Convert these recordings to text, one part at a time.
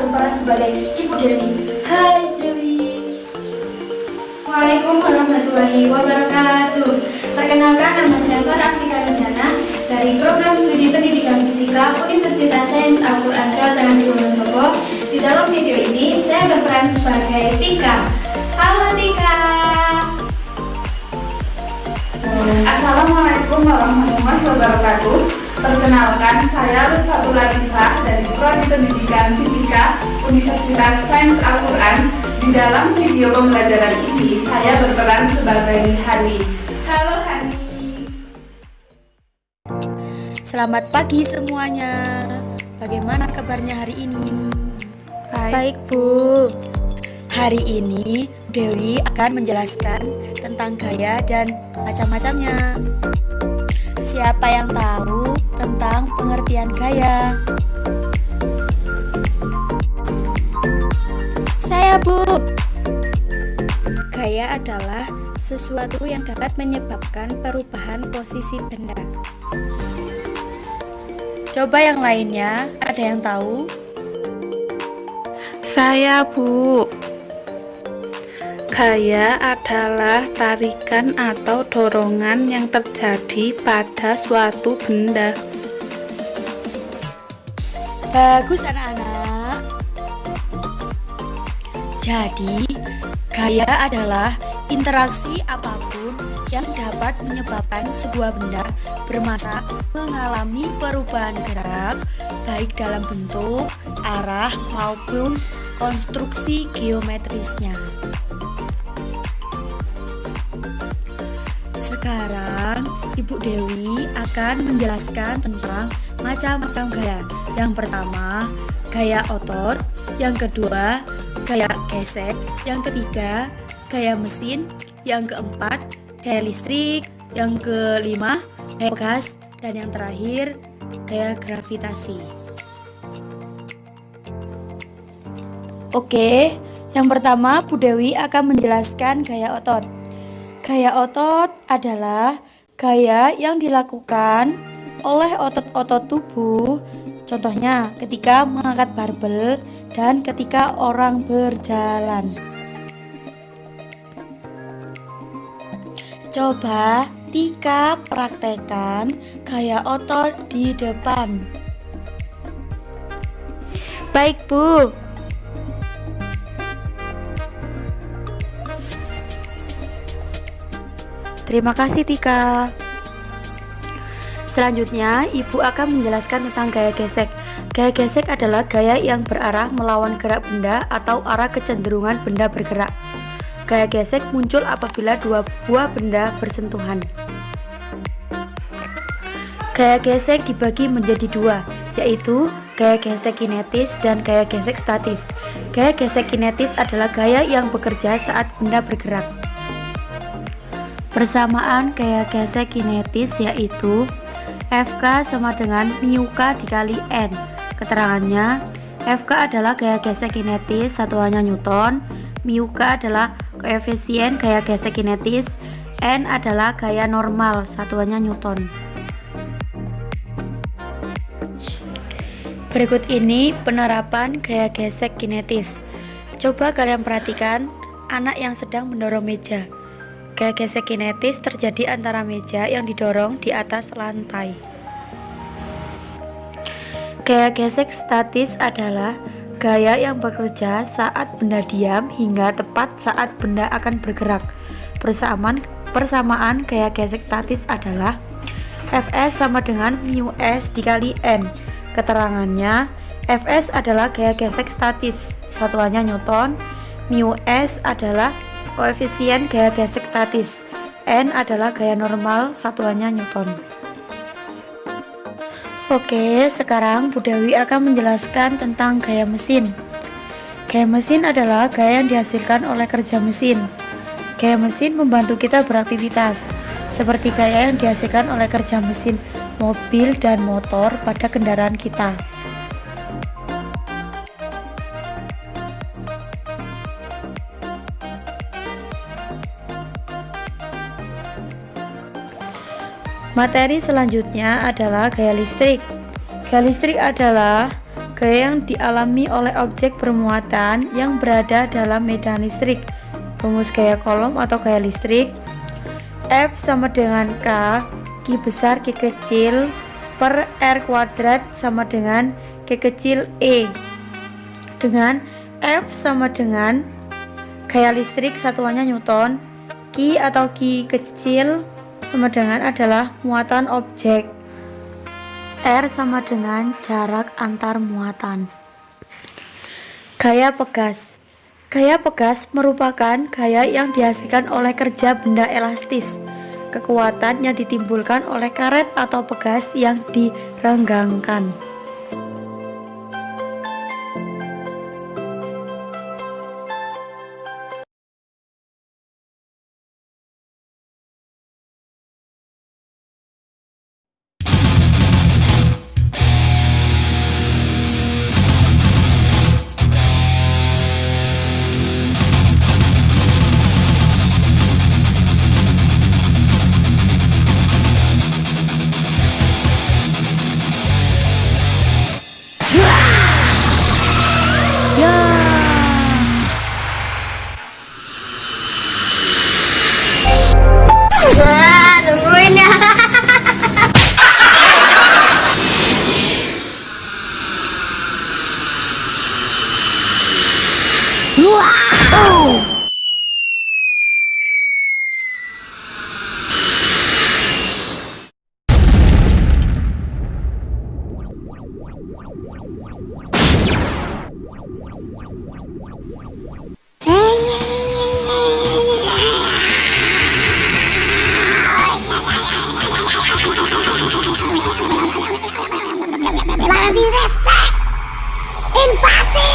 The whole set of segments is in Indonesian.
aku berperan sebagai Ibu Dewi. Hai Dewi. Waalaikumsalam warahmatullahi wabarakatuh. Perkenalkan, nama saya Farah Afika Rencana dari Program Studi Pendidikan Fisika Universitas Sains Al-Quran Jawa Tengah di Wonosobo. Di dalam video ini saya berperan sebagai Tika. Halo Tika. Assalamualaikum warahmatullahi wabarakatuh. Perkenalkan, saya Lutfatul Latifah dari Prodi Pendidikan Fisika Universitas Sains Al-Quran. Di dalam video pembelajaran ini, saya berperan sebagai Hani. Halo Hani. Selamat pagi semuanya. Bagaimana kabarnya hari ini? Baik, Bu. Hari ini Dewi akan menjelaskan tentang gaya dan macam-macamnya. Siapa yang tahu tentang pengertian gaya? Saya, Bu. Gaya adalah sesuatu yang dapat menyebabkan perubahan posisi benda. Coba yang lainnya, ada yang tahu? Saya, Bu. Gaya adalah tarikan atau dorongan yang terjadi pada suatu benda. Bagus anak-anak. Jadi, gaya adalah interaksi apapun yang dapat menyebabkan sebuah benda bermassa mengalami perubahan gerak, baik dalam bentuk, arah, maupun konstruksi geometrisnya. Sekarang, Ibu Dewi akan menjelaskan tentang macam-macam gaya. Yang pertama, gaya otot. Yang kedua, gaya gesek. Yang ketiga, gaya mesin. Yang keempat, gaya listrik. Yang kelima, gaya gas. Dan yang terakhir, gaya gravitasi. Oke, yang pertama Bu Dewi akan menjelaskan gaya otot. Gaya otot adalah gaya yang dilakukan oleh otot-otot tubuh. Contohnya ketika mengangkat barbel dan ketika orang berjalan. Coba Tika praktekkan gaya otot di depan. Baik, Bu. Terima kasih Tika. Selanjutnya, Ibu akan menjelaskan tentang gaya gesek. Gaya gesek adalah gaya yang berarah melawan gerak benda atau arah kecenderungan benda bergerak. Gaya gesek muncul apabila dua buah benda bersentuhan. Gaya gesek dibagi menjadi dua, yaitu gaya gesek kinetis dan gaya gesek statis. Gaya gesek kinetis adalah gaya yang bekerja saat benda bergerak. Persamaan gaya gesek kinetis yaitu Fk sama dengan mu k dikali N. Keterangannya, Fk adalah gaya gesek kinetis, satuannya Newton. Mu k adalah koefisien gaya gesek kinetis. N adalah gaya normal, satuannya Newton. Berikut ini penerapan gaya gesek kinetis. Coba kalian perhatikan anak yang sedang mendorong meja. Gaya gesek kinetis terjadi antara meja yang didorong di atas lantai. Gaya gesek statis adalah gaya yang bekerja saat benda diam hingga tepat saat benda akan bergerak. Persamaan gaya gesek statis adalah Fs sama dengan mu s dikali N. Keterangannya, Fs adalah gaya gesek statis, satuannya Newton. Mu s adalah koefisien gaya gesek statis. N adalah gaya normal, satuannya Newton. Oke, sekarang Bu Dewi akan menjelaskan tentang gaya mesin. Gaya mesin adalah gaya yang dihasilkan oleh kerja mesin. Gaya mesin membantu kita beraktivitas, seperti gaya yang dihasilkan oleh kerja mesin mobil dan motor pada kendaraan kita. Materi selanjutnya adalah gaya listrik. Gaya listrik adalah Gaya yang dialami oleh objek bermuatan yang berada dalam medan listrik. Rumus gaya kolom atau gaya listrik. F sama dengan K, Q besar Q kecil per R kuadrat sama dengan Q kecil E. Dengan F sama dengan gaya listrik satuannya Newton, Q atau Q kecil sama dengan adalah muatan objek. R sama dengan jarak antar muatan. Gaya pegas. Gaya pegas merupakan gaya yang dihasilkan oleh kerja benda elastis. Kekuatan yang ditimbulkan oleh karet atau pegas yang direnggangkan. Nungguin ya. Invasi.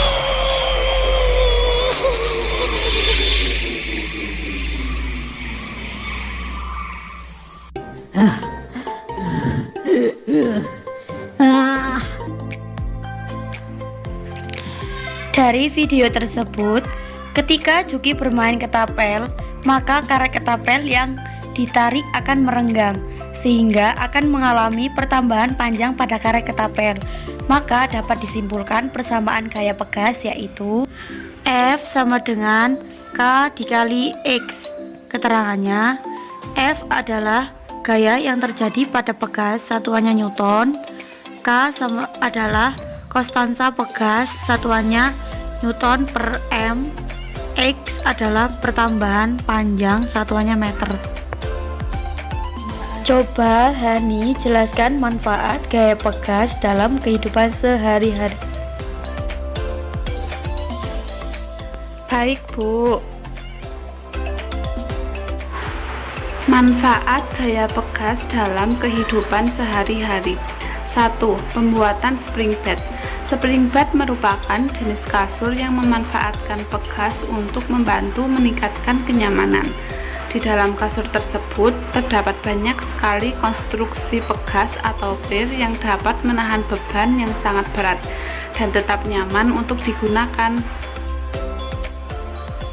Dari video tersebut, ketika Juki bermain ketapel, maka karet ketapel yang ditarik akan merenggang, sehingga akan mengalami pertambahan panjang pada karet ketapel. Maka dapat disimpulkan persamaan gaya pegas yaitu F sama dengan K dikali X. Keterangannya, F adalah gaya yang terjadi pada pegas satuannya Newton, K sama adalah konstansa pegas satuannya Newton per M, X adalah pertambahan panjang satuannya meter. Coba Hani jelaskan manfaat gaya pegas dalam kehidupan sehari-hari. Baik, Bu. Manfaat gaya pegas dalam kehidupan sehari-hari. 1. Pembuatan spring bed. Spring bed merupakan jenis kasur yang memanfaatkan pegas untuk membantu meningkatkan kenyamanan. Di dalam kasur tersebut terdapat banyak sekali konstruksi pegas atau pier yang dapat menahan beban yang sangat berat dan tetap nyaman untuk digunakan.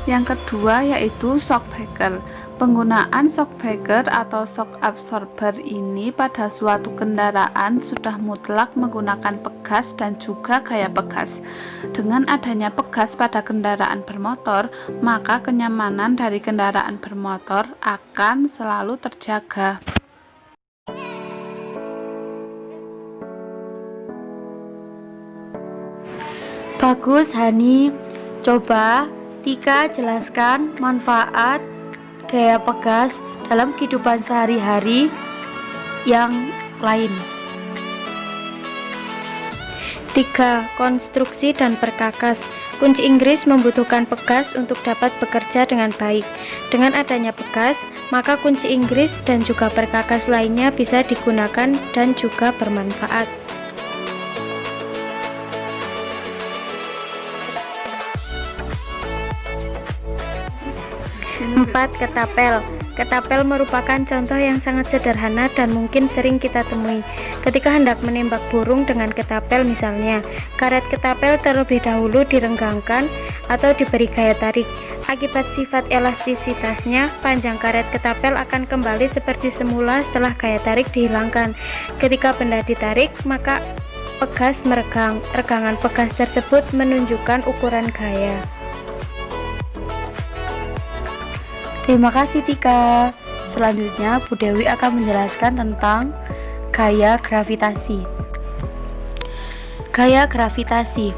Yang kedua yaitu shock breaker. Penggunaan shock breaker atau shock absorber ini pada suatu kendaraan sudah mutlak menggunakan pegas dan juga gaya pegas. Dengan adanya pegas pada kendaraan bermotor, maka kenyamanan dari kendaraan bermotor akan selalu terjaga. Bagus, Hani. Coba Tika jelaskan manfaat gaya pegas dalam kehidupan sehari-hari yang lain. 3. Konstruksi dan perkakas. Kunci Inggris membutuhkan pegas untuk dapat bekerja dengan baik. Dengan adanya pegas, maka kunci Inggris dan juga perkakas lainnya bisa digunakan dan juga bermanfaat. 4. Ketapel. Ketapel merupakan contoh yang sangat sederhana dan mungkin sering kita temui. Ketika hendak menembak burung dengan ketapel misalnya, karet ketapel terlebih dahulu direnggangkan atau diberi gaya tarik. Akibat sifat elastisitasnya, panjang karet ketapel akan kembali seperti semula setelah gaya tarik dihilangkan. Ketika benda ditarik, maka pegas meregang. Regangan pegas tersebut menunjukkan ukuran gaya. Terima kasih Tika. Selanjutnya Bu Dewi akan menjelaskan tentang gaya gravitasi. Gaya gravitasi.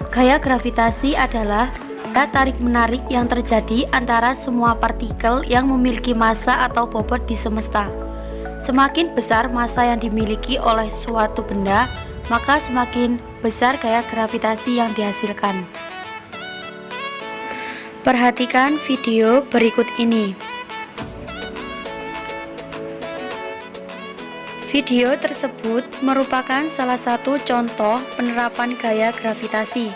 Gaya gravitasi adalah gaya tarik-menarik yang terjadi antara semua partikel yang memiliki massa atau bobot di semesta. Semakin besar massa yang dimiliki oleh suatu benda, maka semakin besar gaya gravitasi yang dihasilkan. Perhatikan video berikut ini. Video tersebut merupakan salah satu contoh penerapan gaya gravitasi.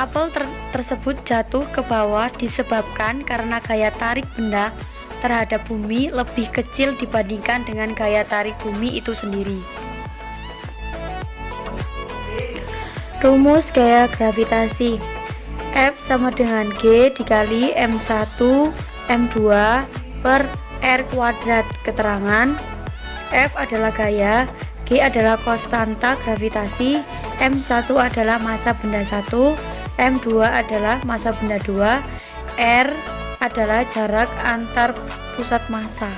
Apel tersebut jatuh ke bawah disebabkan karena gaya tarik benda terhadap bumi lebih kecil dibandingkan dengan gaya tarik bumi itu sendiri. Rumus gaya gravitasi. F sama dengan G dikali M1 M2 per R kuadrat. Keterangan: F adalah gaya, G adalah konstanta gravitasi, M1 adalah massa benda 1, M2 adalah massa benda 2, R adalah jarak antar pusat massa.